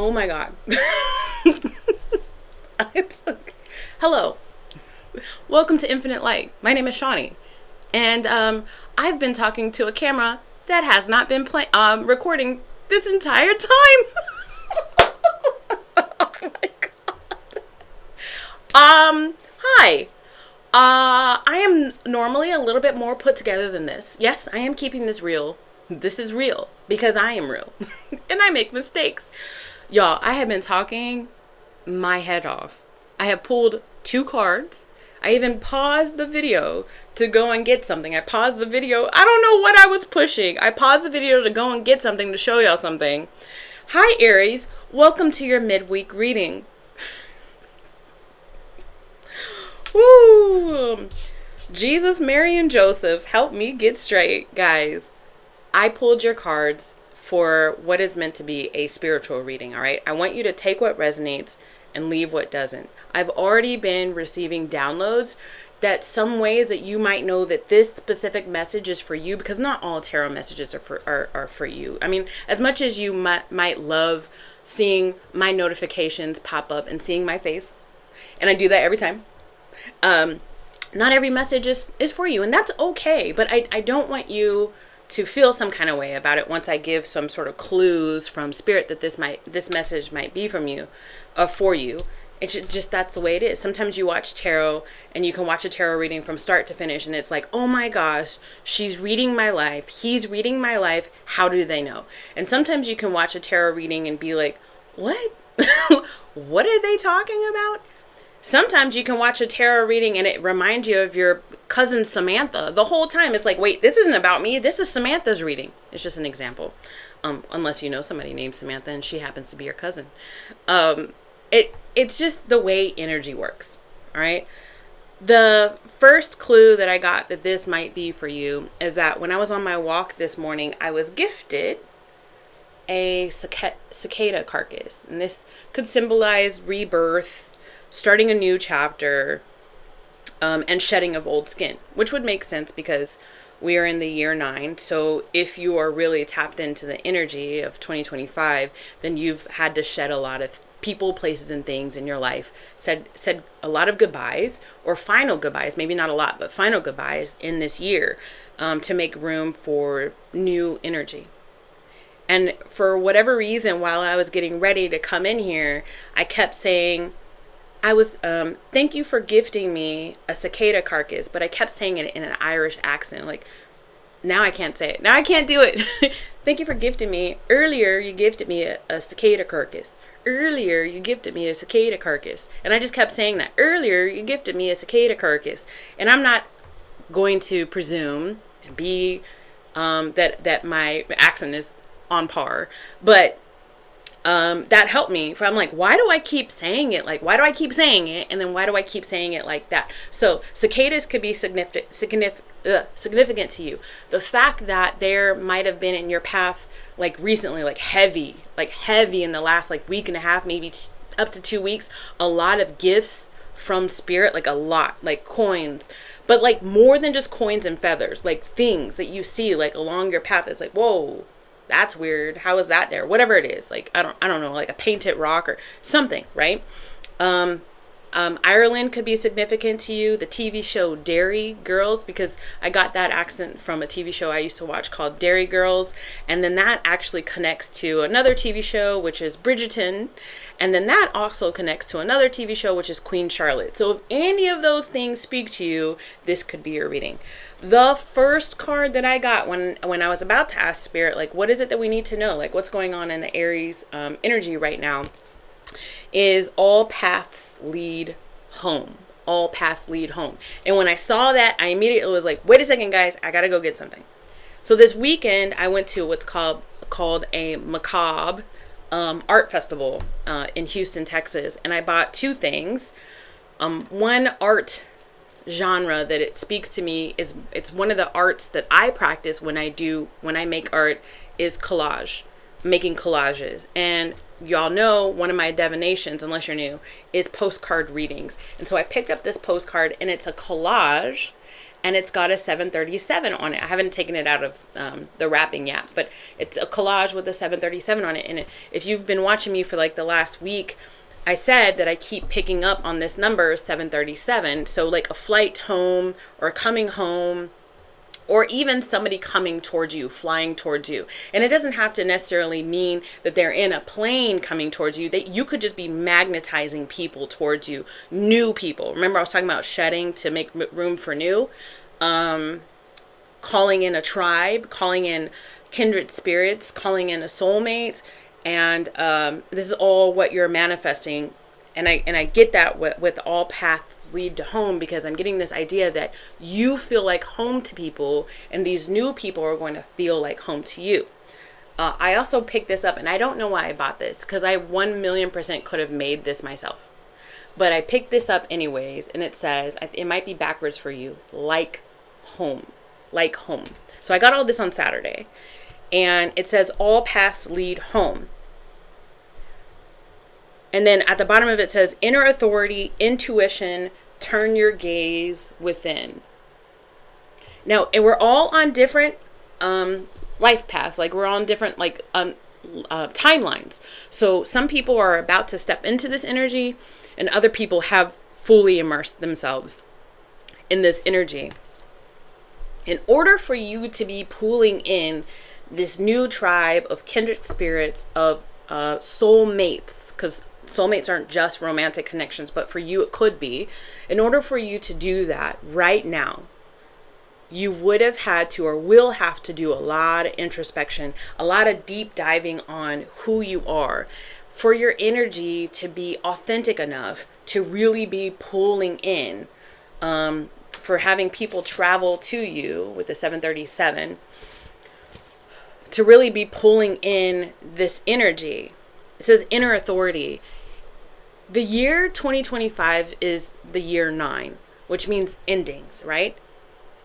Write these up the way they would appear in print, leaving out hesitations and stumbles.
Oh my God. Hello. Welcome to Infinite Light. My name is Shawnee. And I've been talking to a camera that has not been recording this entire time. Oh my God. Hi. I am normally a little bit more put together than this. Yes, I am keeping this real. This is real because I am real and I make mistakes. Y'all, I have been talking my head off. I have pulled 2 cards. I even paused the video to go and get something. I paused the video. I don't know what I was pushing. I paused the video to go and get something to show y'all something. Hi, Aries. Welcome to your midweek reading. Woo! Jesus, Mary, and Joseph, help me get straight. Guys, I pulled your cards for what is meant to be a spiritual reading, all right? I want you to take what resonates and leave what doesn't. I've already been receiving downloads that some ways that you might know that this specific message is for you, because not all tarot messages are for you. I mean, as much as you might love seeing my notifications pop up and seeing my face, and I do that every time, not every message is for you, and that's okay. But I don't want you to feel some kind of way about it once I give some sort of clues from spirit that this message might be from you, for you. It's just, that's the way it is. Sometimes you watch tarot and you can watch a tarot reading from start to finish and it's like, oh my gosh, she's reading my life. He's reading my life. How do they know? And sometimes you can watch a tarot reading and be like, what? What are they talking about? Sometimes you can watch a tarot reading and it reminds you of your cousin Samantha. The whole time it's like, wait, this isn't about me. This is Samantha's reading. It's just an example. Unless you know somebody named Samantha and she happens to be your cousin. It's just the way energy works. All right. The first clue that I got that this might be for you is that when I was on my walk this morning, I was gifted a cicada carcass. And this could symbolize rebirth, starting a new chapter, and shedding of old skin, which would make sense because we are in the year 9. So if you are really tapped into the energy of 2025, then you've had to shed a lot of people, places, and things in your life, said a lot of goodbyes, or final goodbyes, maybe not a lot, but final goodbyes in this year, to make room for new energy. And for whatever reason, while I was getting ready to come in here, I kept saying, thank you for gifting me a cicada carcass, but I kept saying it in an Irish accent. Like, now I can't say it. Now I can't do it. Thank you for gifting me. Earlier, you gifted me a cicada carcass. Earlier, you gifted me a cicada carcass. And I just kept saying that. Earlier, you gifted me a cicada carcass. And I'm not going to presume and be, that my accent is on par. But that helped me. I'm like, why do I keep saying it? Like, why do I keep saying it? And then why do I keep saying it like that? So cicadas could be significant to you. The fact that there might have been in your path, like recently, like heavy in the last like week and a half, maybe up to 2 weeks, a lot of gifts from spirit, like a lot, like coins, but like more than just coins and feathers, like things that you see like along your path. It's like, whoa, that's weird. How is that there? Whatever it is, like I don't know, like a painted rock or something, right? Ireland could be significant to you. The TV show Dairy Girls, because I got that accent from a TV show I used to watch called Dairy Girls, and then that actually connects to another TV show which is Bridgerton, and then that also connects to another TV show which is Queen Charlotte. So if any of those things speak to you, this could be your reading. The first card that I got when I was about to ask Spirit, like, what is it that we need to know? Like, what's going on in the Aries energy right now? Is all paths lead home. All paths lead home. And when I saw that, I immediately was like, wait a second, guys, I gotta go get something. So this weekend, I went to what's called a macabre art festival in Houston, Texas, and I bought 2 things. One art genre that it speaks to me is, it's one of the arts that I practice when I make art, is collage, making collages. And y'all know one of my divinations, unless you're new, is postcard readings. And so I picked up this postcard and it's a collage and it's got a 737 on it. I haven't taken it out of the wrapping yet, but it's a collage with a 737 on it. And if you've been watching me for like the last week, I said that I keep picking up on this number 737. So like a flight home or coming home, or even somebody coming towards you, flying towards you. And it doesn't have to necessarily mean that they're in a plane coming towards you. That you could just be magnetizing people towards you, new people. Remember I was talking about shedding to make room for new? Calling in a tribe, calling in kindred spirits, calling in a soulmate. And this is all what you're manifesting. And I get that with all paths lead to home, because I'm getting this idea that you feel like home to people, and these new people are going to feel like home to you. I also picked this up, and I don't know why I bought this, because I 1,000,000% could have made this myself. But I picked this up anyways, and it says, it might be backwards for you, like home, like home. So I got all this on Saturday, and it says all paths lead home. And then at the bottom of it says, inner authority, intuition, turn your gaze within. Now, and we're all on different life paths. Like we're on different timelines. So some people are about to step into this energy, and other people have fully immersed themselves in this energy. In order for you to be pulling in this new tribe of kindred spirits, of soulmates, because soulmates aren't just romantic connections, but for you it could be. In order for you to do that right now, you would have had to, or will have to, do a lot of introspection, a lot of deep diving on who you are, for your energy to be authentic enough to really be pulling in, for having people travel to you with the 737, to really be pulling in this energy. It says inner authority. The year 2025 is the year 9, which means endings, right?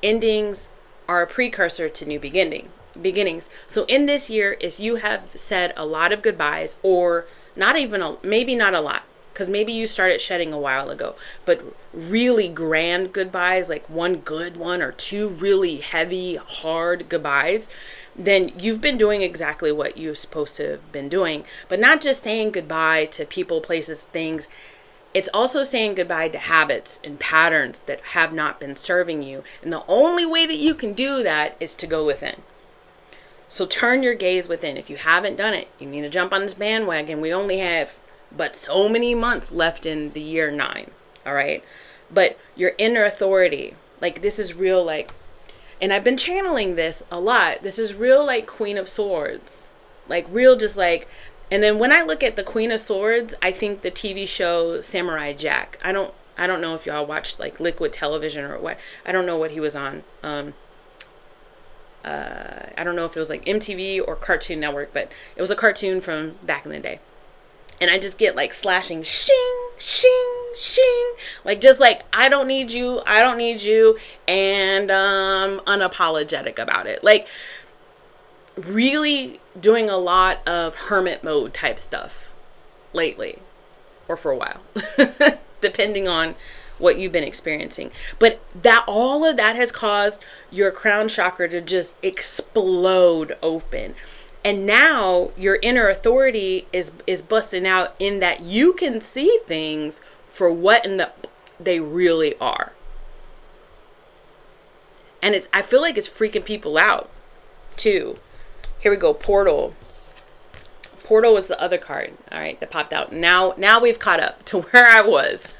Endings are a precursor to new beginnings. So in this year, if you have said a lot of goodbyes, or not even, maybe not a lot, because maybe you started shedding a while ago, but really grand goodbyes, like one good one or two really heavy, hard goodbyes, then you've been doing exactly what you're supposed to have been doing. But not just saying goodbye to people, places, things. It's also saying goodbye to habits and patterns that have not been serving you. And the only way that you can do that is to go within. So turn your gaze within. If you haven't done it, you need to jump on this bandwagon. We only have but so many months left in the year 9. All right. But your inner authority, like this is real, like, and I've been channeling this a lot. This is real, like Queen of Swords, like real, just like, and then when I look at the Queen of Swords, I think the TV show Samurai Jack. I don't know if y'all watched like Liquid Television or what. I don't know what he was on. I don't know if it was like MTV or Cartoon Network, but it was a cartoon from back in the day. And I just get like slashing, shing, shing, shing. Like, just like, I don't need you. And unapologetic about it. Like, really doing a lot of hermit mode type stuff lately. Or for a while. Depending on what you've been experiencing. But that, all of that has caused your crown chakra to just explode open. And now your inner authority is busting out, in that you can see things for what they really are. And I feel like it's freaking people out too. Here we go. Portal. Portal was the other card, all right, that popped out. Now we've caught up to where I was.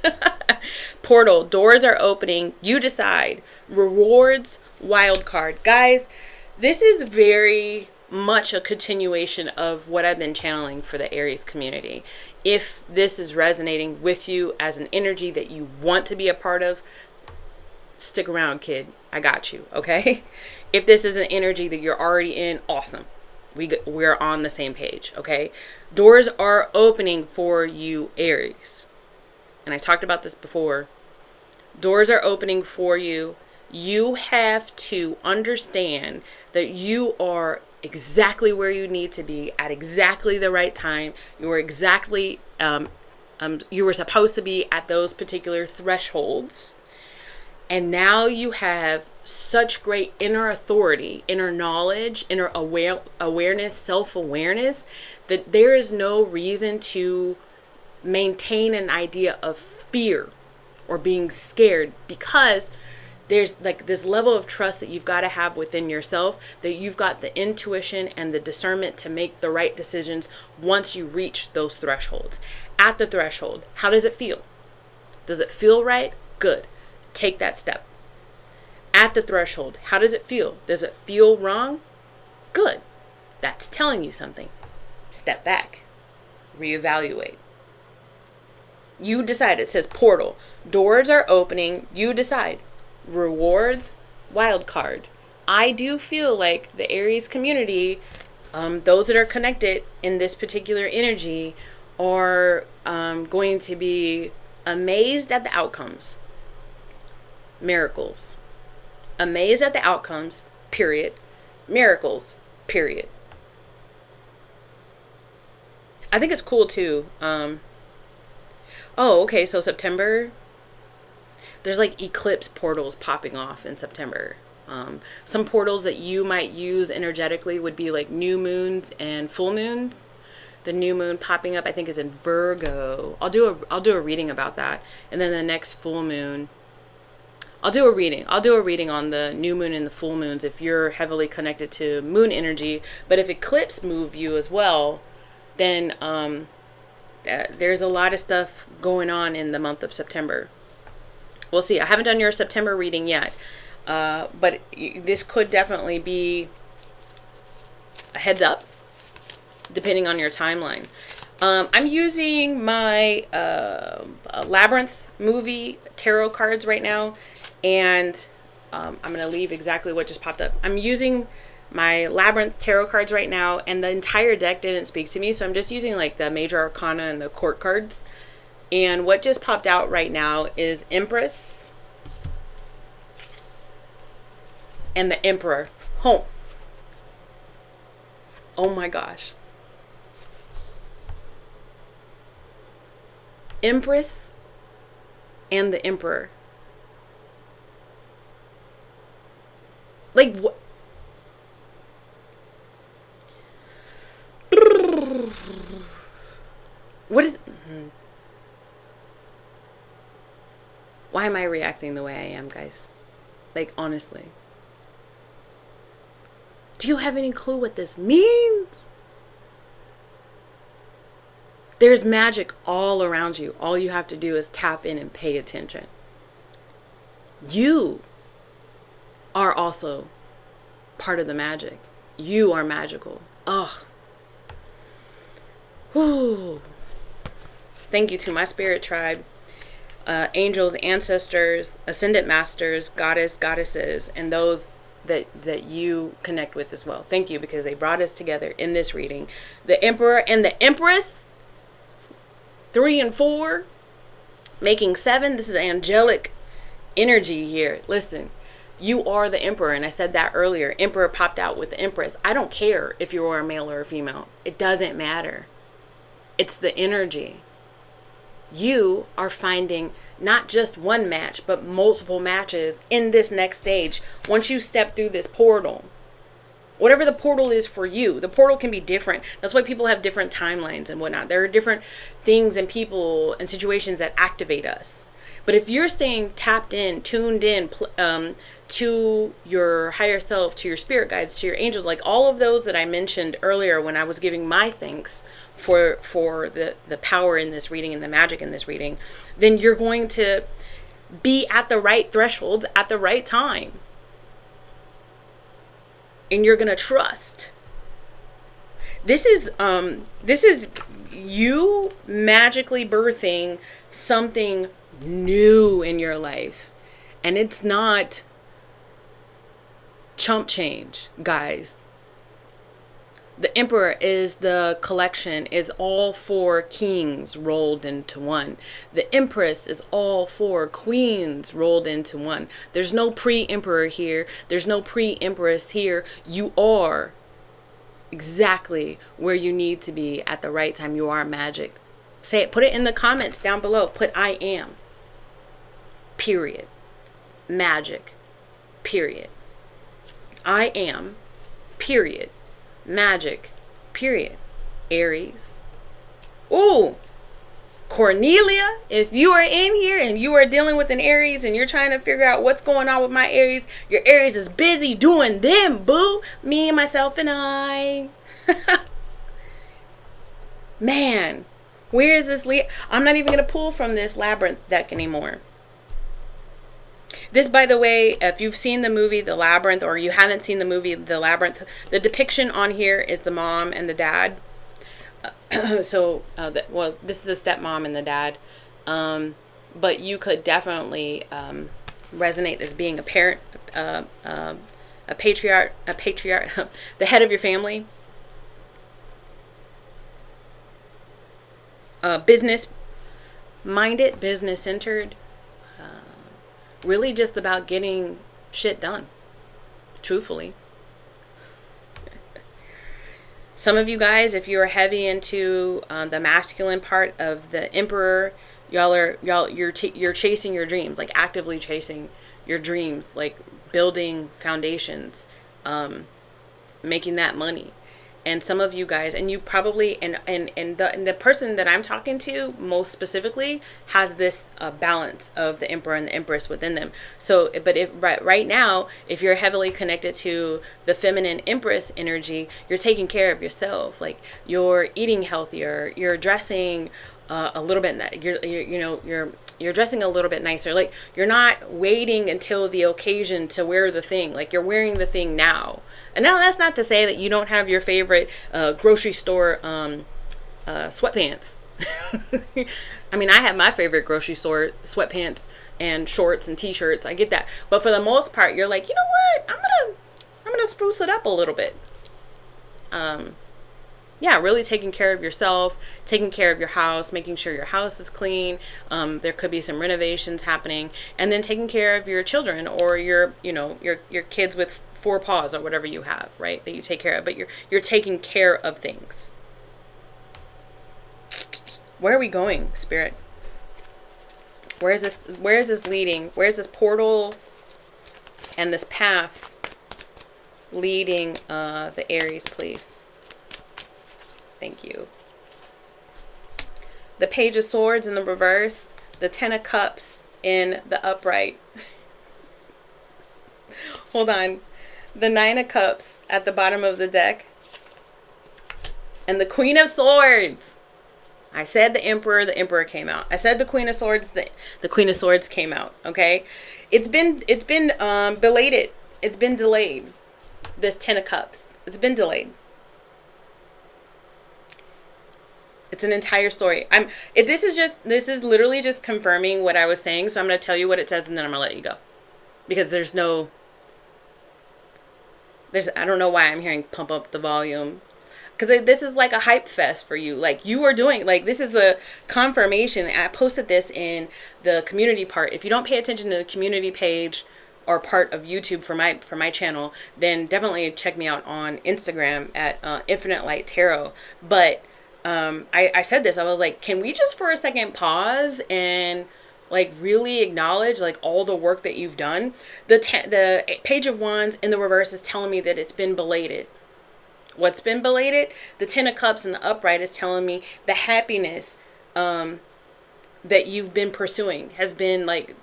Portal. Doors are opening. You decide. Rewards. Wild card. Guys, this is very much a continuation of what I've been channeling for the Aries community. If this is resonating with you as an energy that you want to be a part of, stick around, kid. I got you, okay? If this is an energy that you're already in, awesome. We're on the same page, okay? Doors are opening for you, Aries. And I talked about this before. Doors are opening for you. You have to understand that you are exactly where you need to be at exactly the right time. You are exactly, you were supposed to be at those particular thresholds. And now you have such great inner authority, inner knowledge, inner awareness, self-awareness, that there is no reason to maintain an idea of fear or being scared, because there's like this level of trust that you've got to have within yourself, that you've got the intuition and the discernment to make the right decisions once you reach those thresholds. At the threshold, how does it feel? Does it feel right? Good. Take that step. At the threshold, how does it feel? Does it feel wrong? Good. That's telling you something. Step back. Reevaluate. You decide. It says portal. Doors are opening. You decide. Rewards, wild card. I do feel like the Aries community, those that are connected in this particular energy, are going to be amazed at the outcomes. Miracles. Amazed at the outcomes, period. Miracles, period. I think it's cool too. Okay, so September, there's like eclipse portals popping off in September. Some portals that you might use energetically would be like new moons and full moons. The new moon popping up, I think, is in Virgo. I'll do a reading about that. And then the next full moon, I'll do a reading on the new moon and the full moons if you're heavily connected to moon energy. But if eclipse move you as well, then there's a lot of stuff going on in the month of September. We'll see. I haven't done your September reading yet, but this could definitely be a heads up, depending on your timeline. I'm using my Labyrinth movie tarot cards right now, and I'm going to leave exactly what just popped up. I'm using my Labyrinth tarot cards right now, and the entire deck didn't speak to me, so I'm just using like the major arcana and the court cards. And what just popped out right now is Empress and the Emperor. Oh my gosh. Empress and the Emperor. Like what? What is... Why am I reacting the way I am, guys? Like, honestly. Do you have any clue what this means? There's magic all around you. All you have to do is tap in and pay attention. You are also part of the magic. You are magical. Ugh. Whew. Thank you to my spirit tribe. Angels, ancestors, ascendant masters, goddesses, and those that you connect with as well. Thank you, because they brought us together in this reading. The Emperor and the Empress, 3 and 4, making 7. This is angelic energy here. Listen, you are the Emperor, and I said that earlier. Emperor popped out with the Empress. I don't care if you are a male or a female. It doesn't matter. It's the energy. You are finding not just one match, but multiple matches in this next stage. Once you step through this portal, whatever the portal is for you, the portal can be different. That's why people have different timelines and whatnot. There are different things and people and situations that activate us. But if you're staying tapped in, tuned in to your higher self, to your spirit guides, to your angels, like all of those that I mentioned earlier when I was giving my thanks for the power in this reading and the magic in this reading, then you're going to be at the right thresholds at the right time. And you're going to trust. This is you magically birthing something new in your life. And it's not chump change, guys. The Emperor is the collection, is all 4 kings rolled into one. The Empress is all 4 queens rolled into one. There's no pre-emperor here. There's no pre-empress here. You are exactly where you need to be at the right time. You are magic. Say it. Put it in the comments down below. Put I am. Period. magic, period. I am, period. Magic, period. Aries. Ooh, Cornelia, if you are in here and you are dealing with an Aries and you're trying to figure out what's going on with my Aries, your Aries is busy doing them, boo. Me, myself, and I. Man, where is this? I'm not even going to pull from this labyrinth deck anymore. This, by the way, if you've seen the movie The Labyrinth, or you haven't seen the movie The Labyrinth, the depiction on here is the mom and the dad. So, this is the stepmom and the dad. But you could definitely resonate as being a parent, a patriarch, the head of your family. Business minded, business centered. Really just about getting shit done, truthfully. Some of you guys, if you're heavy into the masculine part of the Emperor, you're chasing your dreams, like actively chasing your dreams, like building foundations, making that money. And some of you guys, and you probably, and the person that I'm talking to most specifically has this balance of the Emperor and the Empress within them. So, but if right now, if you're heavily connected to the feminine Empress energy, you're taking care of yourself. Like you're eating healthier, you're dressing a little bit, you're dressing a little bit nicer. Like you're not waiting until the occasion to wear the thing. Like you're wearing the thing now. And now that's not to say that you don't have your favorite grocery store sweatpants. I mean, I have my favorite grocery store sweatpants and shorts and t-shirts. I get that. But for the most part, you're like, you know what? I'm gonna spruce it up a little bit. Yeah, really taking care of yourself, taking care of your house, making sure your house is clean. There could be some renovations happening, and then taking care of your children or your kids with 4 paws or whatever you have, right? That you take care of, but you're taking care of things. Where are we going, Spirit? Where is this leading? Where is this portal and this path leading the Aries, please? Thank you. The Page of Swords in the reverse, the Ten of Cups in the upright. Hold on. The Nine of Cups at the bottom of the deck. And the Queen of Swords. I said the Emperor came out. I said the Queen of Swords, the Queen of Swords came out, okay? It's been belated. It's been delayed. This Ten of Cups. It's been delayed. It's an entire story. This is literally just confirming what I was saying. So I'm going to tell you what it says and then I'm going to let you go. Because I don't know why I'm hearing pump up the volume. Because this is like a hype fest for you. Like you are doing, like this is a confirmation. I posted this in the community part. If you don't pay attention to the community page or part of YouTube for my channel, then definitely check me out on Instagram at Infinite Light Tarot. But I said this, I was like, can we just for a second pause and like really acknowledge like all the work that you've done? The Page of Wands in the reverse is telling me that it's been belated. What's been belated? The Ten of Cups in the upright is telling me the happiness that you've been pursuing has been like,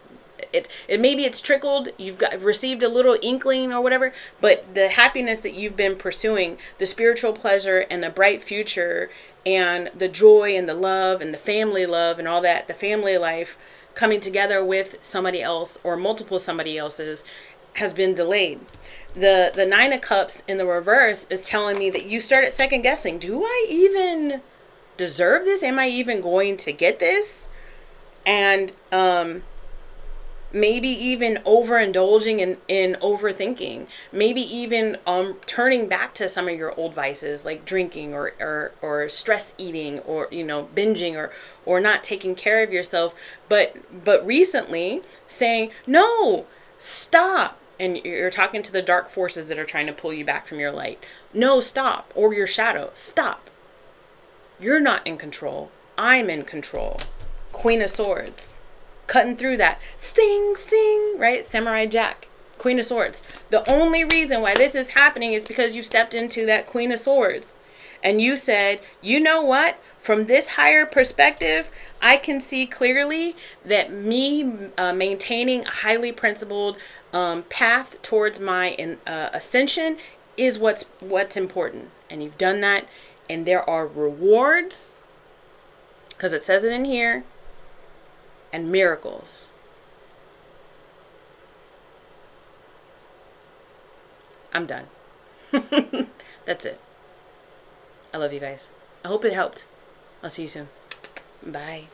it maybe it's trickled, you've received a little inkling or whatever, but the happiness that you've been pursuing, the spiritual pleasure and the bright future and the joy and the love and the family love and all that, the family life coming together with somebody else or multiple somebody else's has been delayed. The Nine of Cups in the reverse is telling me that you started second guessing. Do I even deserve this? Am I even going to get this? And maybe even overindulging in overthinking. Maybe even turning back to some of your old vices like drinking or stress eating or binging or not taking care of yourself. But recently saying, no, stop. And you're talking to the dark forces that are trying to pull you back from your light. No, stop. Or your shadow. Stop. You're not in control. I'm in control. Queen of Swords. cutting through that. Sing, sing, right? Samurai Jack, Queen of Swords. The only reason why this is happening is because you stepped into that Queen of Swords. And you said, you know what? From this higher perspective, I can see clearly that me maintaining a highly principled path towards my ascension is what's important. And you've done that. And there are rewards, because it says it in here, and miracles. I'm done. That's it. I love you guys. I hope it helped. I'll see you soon. Bye.